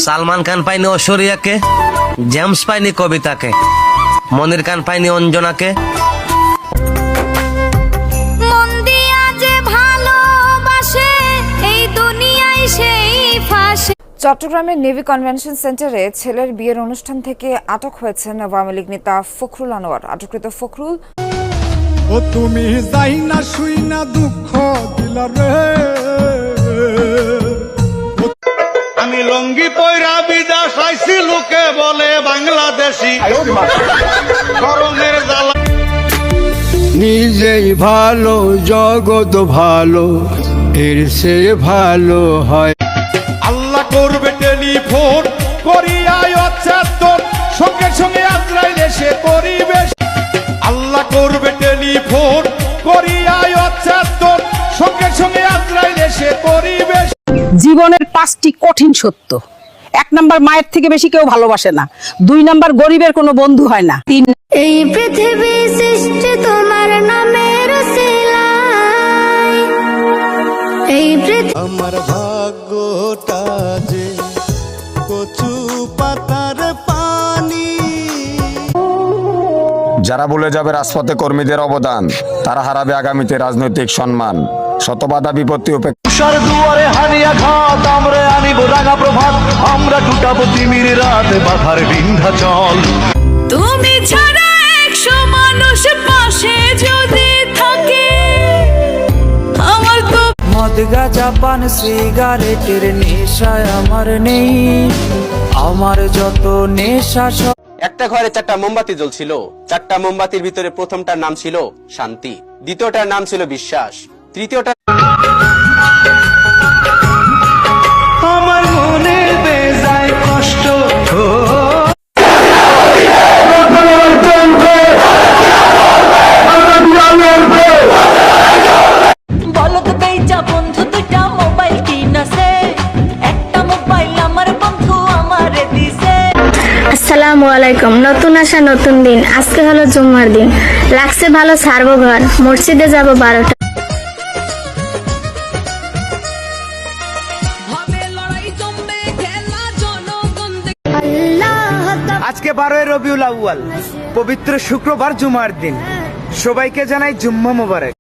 সালমান খান পায়নি ঐশ্বরিয়াকে, জেমস পায়নি কবিতাকে, মনির খান পায়নি অঞ্জনাকে। মন দিয়া যে ভালোবাসে এই দুনিয়ায় সেই ফাঁসে। চট্টগ্রামের নেভি কনভেনশন সেন্টারে ছেলের বিয়ের অনুষ্ঠান থেকে আটক হয়েছেন আওয়ামী লীগ নেতা ফখরুল আনোয়ার। আটককৃত ফখরুল ও তুমি যাই না শুই না দুঃখ দিলা রে, আমি লঙ্গি পয়রা বিদেশ আইছি লোকে বলে বাংলাদেশি গরমের জ্বালা। নিজেই ভালো জগৎ ভালো এর সে ভালো হয়। আল্লাহ করবে টেলিফোন করিয়ায় অচ্ছাদন, সঙ্গে সঙ্গে আজরাইল এসে পরিবেশ। আল্লাহ করবে টেলিফোন করিয়ায় অচ্ছাদন, সঙ্গে সঙ্গে আজরাইল এসে পরিবেশ। জীবনের 5টি কঠিন সত্য। 1 নাম্বার, মায়ের থেকে বেশি কেউ ভালোবাসে না। 2 নাম্বার, গরিবের কোনো বন্ধু হয় না। 3, এই পৃথিবী সৃষ্টি তোমার নামের উসিলায়। এই পৃথিবী আমার ভাগ্যটা যে কচু পাতার পানি। যারা ভুলে যাবে রাজপথে কর্মীদের অবদান, তারা হারাবে আগামীতে রাজনৈতিক সম্মান। শত বাধা বিপত্তি তুষার দুয়ারে হানিয়া ঘাত, আমরা আনিব রাঙা প্রভাত, আমরা টুটাবো তিমির রাত বাধার বিন্ধ্যাচল। তুমি ছাড়া 100 মানুষ পাশে যদি থাকে, আমার তো মদ গাঁজা পান সিগারেটের নেশায় আমার নেই, আমার যত নেশা সব। একটা ঘরে 4টা মোমবাতি জ্বলছিল। 4টা মোমবাতির ভিতরে প্রথমটার নাম ছিল শান্তি, দ্বিতীয়টার নাম ছিল বিশ্বাস, তৃতীয়টা আমার মনে বেজায় কষ্ট। বলত বেচা বন্ধু দুটা মোবাইল কিনছে, একটা মোবাইল আমার বন্ধু আমারে দিছে। আসসালামু আলাইকুম। নতুন আসা নতুন দিন। আজকে হলো জুম্মার দিন, লাগছে ভালো ছাড়বো ঘর, মসজিদে যাব 12টা। আজকে 12 রবিউল আউয়াল, পবিত্র শুক্রবার জুমার দিন। সবাইকে জানাই জুম্মা মোবারক।